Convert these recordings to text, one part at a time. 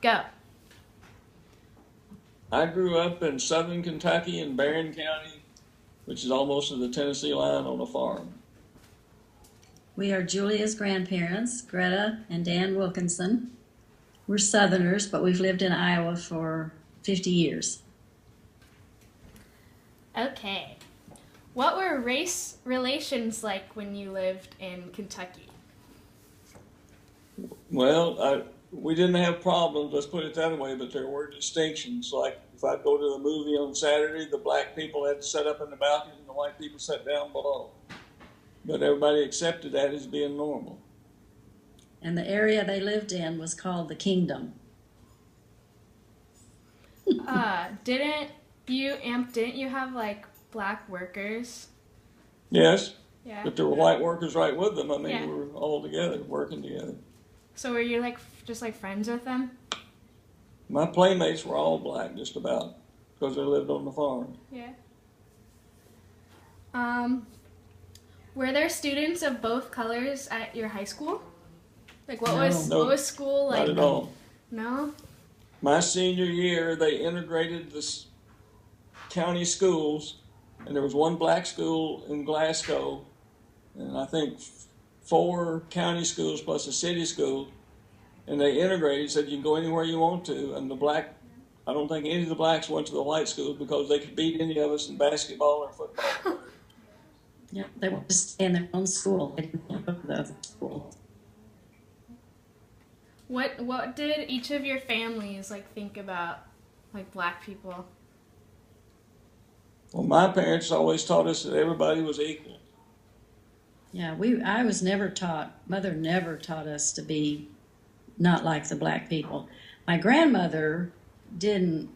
Go. I grew up in southern Kentucky in Barron County, which is almost to the Tennessee line, on a farm. We are Julia's grandparents, Greta and Dan Wilkinson. We're Southerners, but we've lived in Iowa for 50 years. Okay. What were race relations like when you lived in Kentucky? Well, we didn't have problems, let's put it that way, but there were distinctions. Like if I'd go to a movie on Saturday, the black people had to sit up in the balcony and the white people sat down below. But everybody accepted that as being normal. And the area they lived in was called the Kingdom. Didn't you have like black workers? Yes, Yeah. but there were white workers right with them. I mean, Yeah. we were all together, working together. So were you like just like friends with them? My playmates were all black, just about, because they lived on the farm. Yeah. Were there students of both colors at your high school? Like what was school like? Not at all. No? My senior year, they integrated the county schools, and there was one black school in Glasgow, and I think 4 county schools plus a city school, and they integrated, said you can go anywhere you want to, and I don't think any of the blacks went to the white school because they could beat any of us in basketball or football. Yeah, they wanted to stay in their own school. They didn't go to the other school. What did each of your families like think about like black people? Well, my parents always taught us that everybody was equal. Yeah, I was never taught, Mother never taught us to be not like the black people. My grandmother didn't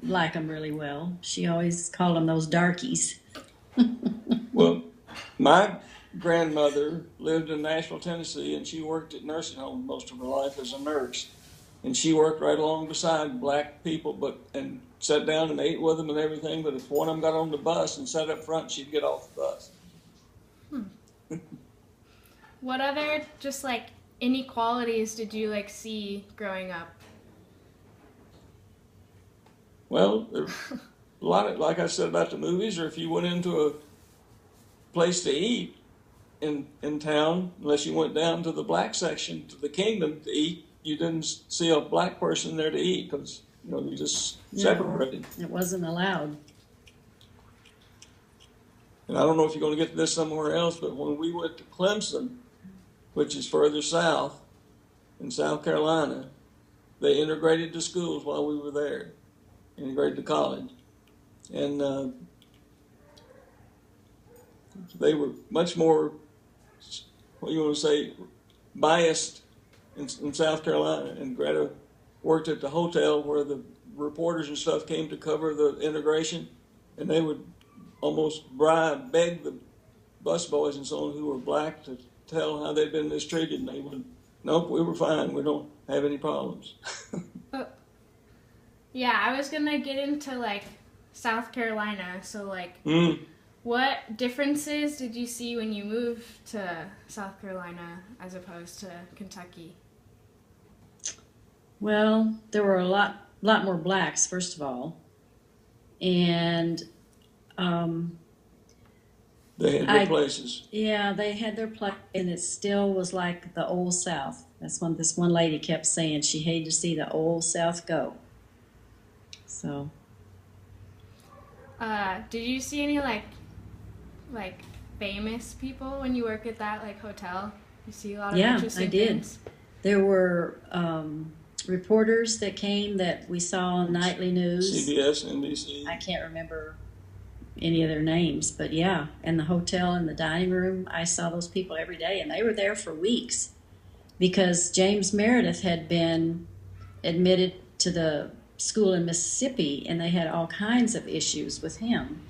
like them really well. She always called them those darkies. Well, my grandmother lived in Nashville, Tennessee, and she worked at nursing home most of her life as a nurse. And she worked right along beside black people, and sat down and ate with them and everything. But if one of them got on the bus and sat up front, she'd get off the bus. What other just like inequalities did you like see growing up? Well, there's a lot of, like I said about the movies, or if you went into a place to eat in town, unless you went down to the black section, to the Kingdom to eat, you didn't see a black person there to eat because, you just separated. It wasn't allowed. And I don't know if you're going to get to this somewhere else, but when we went to Clemson, which is further south in South Carolina, they integrated the schools while we were there, integrated the college. And they were much more, what you want to say, biased in South Carolina. And Greta worked at the hotel where the reporters and stuff came to cover the integration, and they would almost beg the busboys and so on who were black to tell how they'd been mistreated, and they would, nope, we were fine, we don't have any problems. Yeah, I was gonna get into like South Carolina, so like what differences did you see when you moved to South Carolina as opposed to Kentucky? Well, there were a lot more blacks, first of all, and they had their places. Yeah, they had their place, and it still was like the old South. That's what this one lady kept saying. She hated to see the old South go. So, did you see any like famous people when you work at that like hotel? You see a lot of interesting things? There were reporters that came that we saw on nightly news. CBS, NBC. I can't remember any of their names, but yeah, and the hotel and the dining room, I saw those people every day, and they were there for weeks because James Meredith had been admitted to the school in Mississippi, and they had all kinds of issues with him.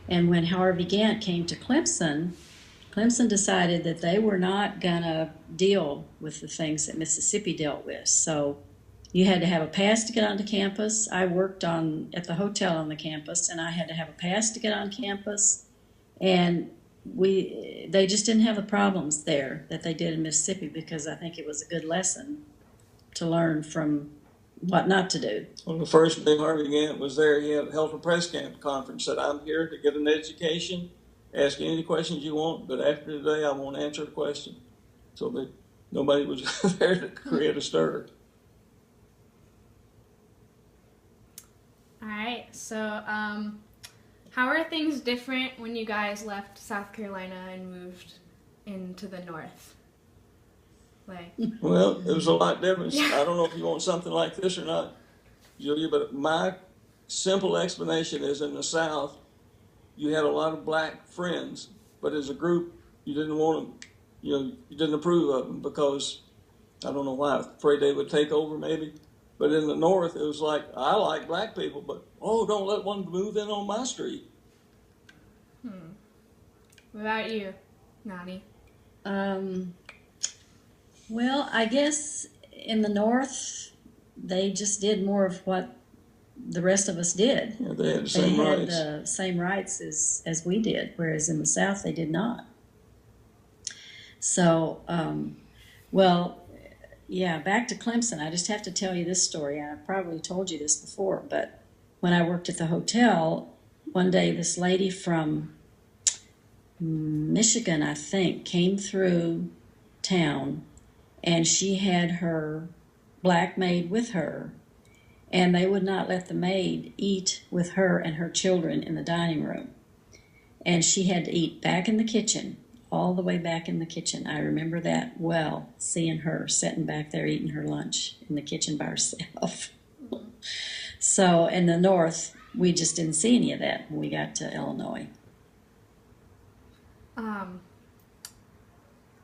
And when Harvey Gantt came to Clemson, Clemson decided that they were not going to deal with the things that Mississippi dealt with. So you had to have a pass to get onto campus. I worked at the hotel on the campus, and I had to have a pass to get on campus. And they just didn't have the problems there that they did in Mississippi, because I think it was a good lesson to learn from what not to do. Well, the first day Harvey Gantt was there, he held a press conference, said, I'm here to get an education, ask any questions you want, but after today I won't answer a question. So that nobody was there to create a stir. All right, so how are things different when you guys left South Carolina and moved into the north? Like, well, it was a lot different. I don't know if you want something like this or not, Julia, but my simple explanation is in the South, you had a lot of black friends, but as a group, you didn't want them, you didn't approve of them because, I don't know why, afraid they would take over maybe. But in the North, it was like, I like black people, but, don't let one move in on my street. What about you, Nani? Well, I guess in the North, they just did more of what the rest of us did. Yeah, they had the same rights. They had the same rights as we did, whereas in the South, they did not. So, back to Clemson. I just have to tell you this story. I probably told you this before, but when I worked at the hotel, one day this lady from Michigan, I think, came through town, and she had her black maid with her, and they would not let the maid eat with her and her children in the dining room. And she had to eat back in the kitchen, all the way back in the kitchen. I remember that well, seeing her sitting back there eating her lunch in the kitchen by herself. So in the North, we just didn't see any of that when we got to Illinois.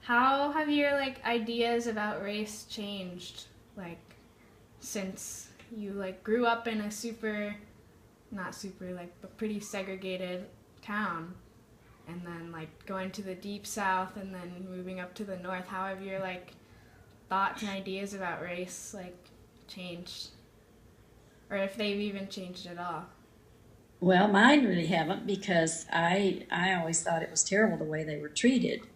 How have your ideas about race changed since you grew up in a but pretty segregated town, and then going to the deep South and then moving up to the North? How have your thoughts and ideas about race changed, or if they've even changed at all? Well, mine really haven't, because I always thought it was terrible the way they were treated.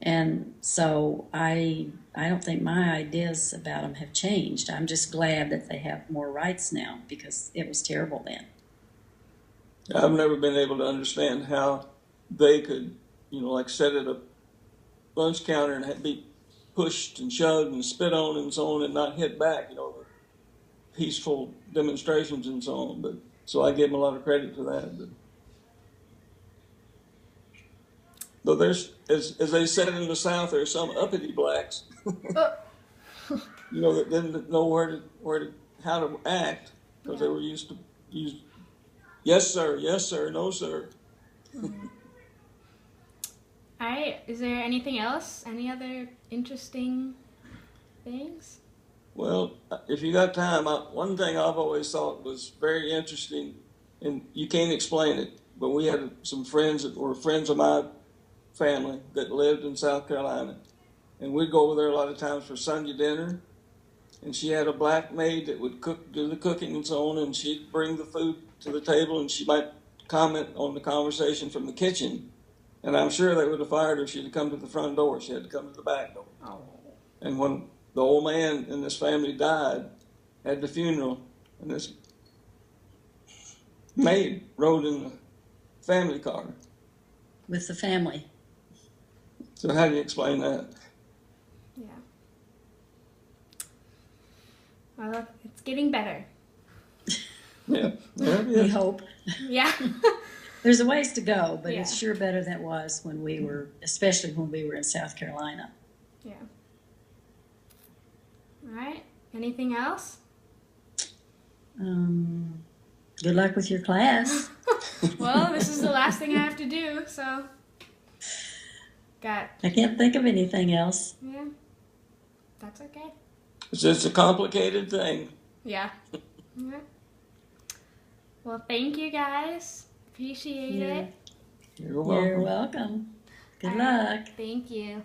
And so I don't think my ideas about them have changed. I'm just glad that they have more rights now, because it was terrible then. I've never been able to understand how they could, sit at a lunch counter and be pushed and shoved and spit on and so on and not hit back, the peaceful demonstrations and so on. So I give them a lot of credit for that. Though there's, as they said in the South, there's some uppity blacks, that didn't know how to act, because they were used to use yes sir, no sir. All right. Is there anything else? Any other interesting things? Well, if you got time, one thing I've always thought was very interesting, and you can't explain it, but we had some friends that were friends of my family that lived in South Carolina, and we'd go over there a lot of times for Sunday dinner, and she had a black maid that would do the cooking and so on, and she'd bring the food to the table, and she might comment on the conversation from the kitchen, and I'm sure they would have fired her if she'd have come to the front door. She had to come to the back door. Oh. And when the old man in this family died at the funeral, and this maid rode in the family car. With the family. So how do you explain that? Yeah. Well, it's getting better. Yeah. We hope. Yeah. There's a ways to go, but Yeah. it's sure better than it was especially when we were in South Carolina. Yeah. All right. Anything else? Good luck with your class. Well, this is the last thing I have to do, so. I can't think of anything else. Yeah. That's okay. It's just a complicated thing. Yeah. Yeah. Well, thank you guys. Appreciate it. You're welcome. You're welcome. Good luck. Thank you.